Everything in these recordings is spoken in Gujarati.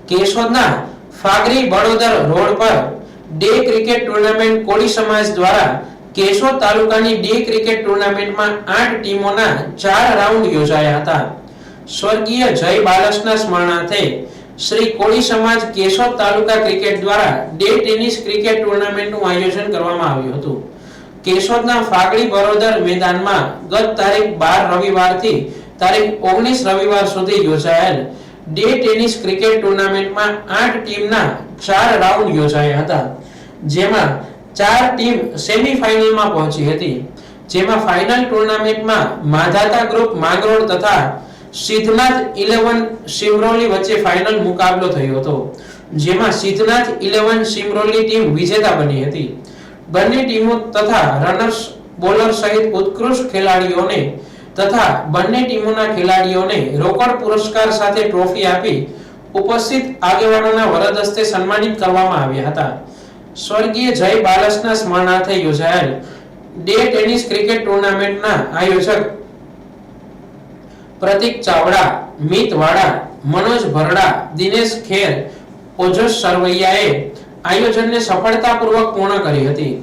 કેશોદના ફાગરી બળોદર રોડ પર ડે ક્રિકેટ ટુર્નામેન્ટ કોળી સમાજ દ્વારા કેશોદ તાલુકાની ડે ક્રિકેટ ટુર્નામેન્ટમાં 8 ટીમોના 4 રાઉન્ડ યોજાયા હતા। સ્વર્ગીય જય બાલસના સ્મરણાર્થે શ્રી કોળી સમાજ કેશોદ તાલુકા ક્રિકેટ દ્વારા ડે ટેનિસ ક્રિકેટ ટુર્નામેન્ટનું આયોજન કરવામાં આવ્યું હતું। કેશોદના ફાગડી બળોદર મેદાનમાં ગત તારીખ 12 રવિવારથી તારીખ 19 રવિવાર સુધી યોજાયેલ ડે ટેનિસ ક્રિકેટ ટુર્નામેન્ટમાં 8 ટીમના 4 રાઉન્ડ યોજાયા હતા, જેમાં 4 ટીમ સેમીફાઇનલમાં પહોંચી હતી। જેમાં ફાઇનલ ટુર્નામેન્ટમાં માધાતા ગ્રુપ માંગરોળ તથા સિદ્ધનાથ 11 સિમરોલી વચ્ચે ફાઇનલ મુકાબલો થયો હતો, જેમાં સિદ્ધનાથ 11 સિમરોલી ટીમ વિજેતા બની હતી। બંને ટીમો તથા રનર્સ બોલર સહિત ઉત્કૃષ્ટ ખેલાડીઓને તથા બંને ટીમોના ખેલાડીઓને રોકડ પુરસ્કાર સાથે ટ્રોફી આપી ઉપસ્થિત આગેવાનોના વરદ હસ્તે સન્માનિત કરવામાં આવ્યા હતા। સ્વર્ગીય જય બાલસના સ્મરણાર્થે યોજાયેલ ડે ટેનિસ ક્રિકેટ ટુર્નામેન્ટના આયોજક પ્રતીક ચાવડા, મિત વાડા, મનોજ ભરડા, દિનેશ ખેર, ઓજસ સરવૈયાએ આયોજનને સફળતાપૂર્વક પૂર્ણ કરી હતી।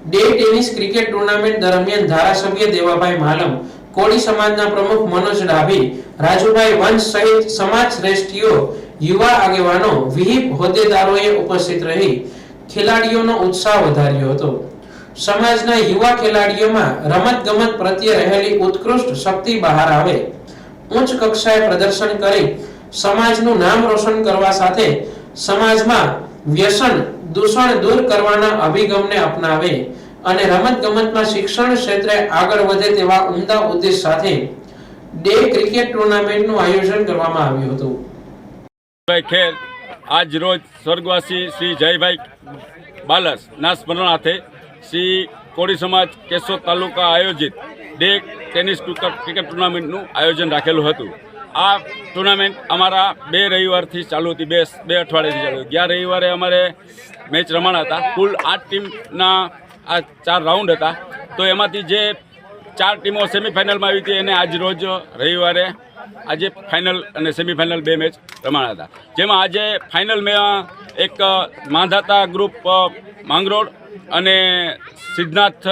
ડે ટેનિસ ક્રિકેટ ટુર્નામેન્ટ દરમિયાન ધારાસભ્ય દેવાભાઈ માલમ, કોળી સમાજના પ્રમુખ મનોજ ડાભી, રાજુભાઈ વંશ સહિત સમાજ શ્રેષ્ઠીઓ, યુવા આગેવાનો, વિહિપ હોદ્દેદારોએ ઉપસ્થિત રહી ખેલાડીઓનો ઉત્સાહ વધાર્યો હતો। સમાજના યુવા ખેલાડીઓમાં રમતગમત પ્રત્યે રહેલી ઉત્કૃષ્ટ શક્તિ બહાર આવે, ઉચ્ચ કક્ષાએ પ્રદર્શન કરી સમાજનું નામ રોશન કરવા સાથે સમાજમાં વ્યસન દૂષણ દૂર કરવાના અભિગમને અપનાવે અને રમતગમતમાં શિક્ષણ ક્ષેત્રે આગળ વધે તેવા ઉમદા ઉદ્દેશ સાથે ડે ક્રિકેટ ટુર્નામેન્ટનું આયોજન કરવામાં આવ્યું હતું। ખેર આજ રોજ સ્વર્ગવાસી શ્રી જયભાઈ બાલસ ના સ્મરણાર્થે શ્રી કોળી સમાજ કેશોદ તાલુકા આયોજિત ડે ટેનિસ ક્રિકેટ ટુર્નામેન્ટનું આયોજન રાખેલું હતું। આ ટુર્નામેન્ટ અમારા 2 રવિવારથી ચાલુ હતી, બે અઠવાડિયાથી ચાલુ હતી। ગયા રવિવારે અમારે મેચ રમાણા હતા। કુલ 8 ટીમના આ 4 રાઉન્ડ હતા, તો એમાંથી જે 4 ટીમો સેમીફાઇનલમાં આવી હતી એને આજ રોજ રવિવારે આજે ફાઇનલ અને સેમીફાઇનલ 2 મેચ રમાણા હતા, જેમાં આજે ફાઇનલમાં એક માધાતા ગ્રુપ માંગરોળ અને સિદ્ધનાથ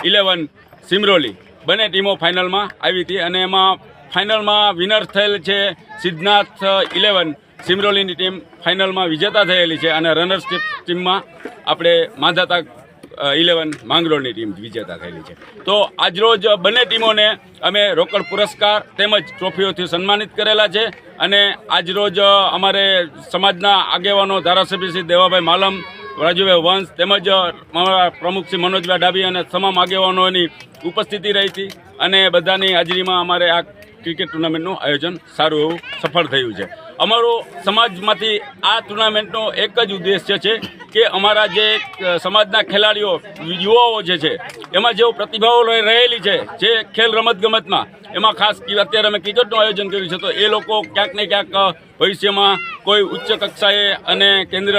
11 સિમરોલી બંને ટીમો ફાઇનલમાં આવી હતી અને એમાં ફાઇનલમાં વિનર થયેલ છે સિદ્ધનાથ 11 સિમરોલીની ટીમ ફાઇનલમાં વિજેતા થયેલી છે અને રનર્સ ટીમમાં આપણે માધાતા 11 માંગરોળની ટીમ વિજેતા થયેલી છે। તો આજરોજ બંને ટીમોને અમે રોકડ પુરસ્કાર તેમજ ટ્રોફીઓથી સન્માનિત કરેલા છે અને આજરોજ અમારે સમાજના આગેવાનો ધારાસભ્ય શ્રી દેવાભાઈ માલમ, રાજુભાઈ વંશ તેમજ અમારા પ્રમુખ શ્રી મનોજભાઈ ડાભી અને તમામ આગેવાનોની ઉપસ્થિતિ રહી હતી અને બધાની હાજરીમાં અમારે આ ક્રિકેટ ટુર્નામેન્ટનું આયોજન સારું એવું સફળ થયું છે। અમારો સમાજમાંથી આ ટુર્નામેન્ટનો એક જ ઉદ્દેશ્ય છે કે અમારા જે સમાજના ખેલાડીઓ યુવાઓ જે છે એમાં જેઓ પ્રતિભાઓ રહેલી છે જે ખેલ રમતગમતમાં, એમાં ખાસ અત્યારે અમે ક્રિકેટનું આયોજન કર્યું છે, તો એ લોકો ક્યાંક ને ક્યાંક ભવિષ્યમાં કોઈ ઉચ્ચ કક્ષાએ અને કેન્દ્ર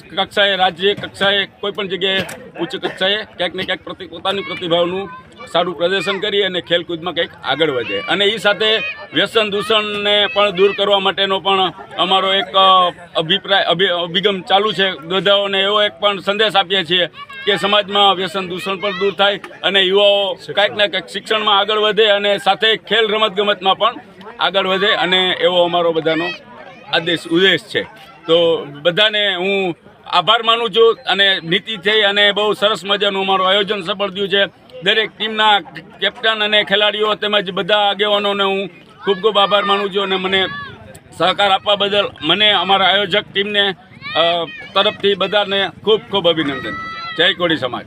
કક્ષાએ, રાજ્ય કક્ષાએ, કોઈ પણ જગ્યાએ ઉચ્ચ કક્ષાએ ક્યાંક ને ક્યાંક પોતાની પ્રતિભાવનું સારું પ્રદર્શન કરી અને ખેલકૂદમાં કંઈક આગળ વધે અને એ સાથે વ્યસન દૂષણને પણ દૂર કરવા માટેનો પણ અમારો એક અભિગમ ચાલુ છે। બધાઓને એવો એક પણ સંદેશ આપીએ છીએ કે સમાજમાં વ્યસન દૂષણ પણ દૂર થાય અને યુવાઓ કંઈક ને કંઈક શિક્ષણમાં આગળ વધે અને સાથે ખેલ રમતગમતમાં પણ આગળ વધે અને એવો અમારો બધાનો ઉદ્દેશ છે। તો બધાને હું આભાર માનું છું અને નીતિ થઈ અને બહુ સરસ મજાનું અમારું આયોજન સફળ થયું છે। દરેક ટીમના કેપ્ટન અને ખેલાડીઓ તેમજ બધા આગેવાનોને હું ખૂબ ખૂબ આભાર માનું છું અને મને સહકાર આપવા બદલ મને અમારા આયોજક ટીમને તરફથી બધાને ખૂબ ખૂબ અભિનંદન। જય કોળી સમાજ।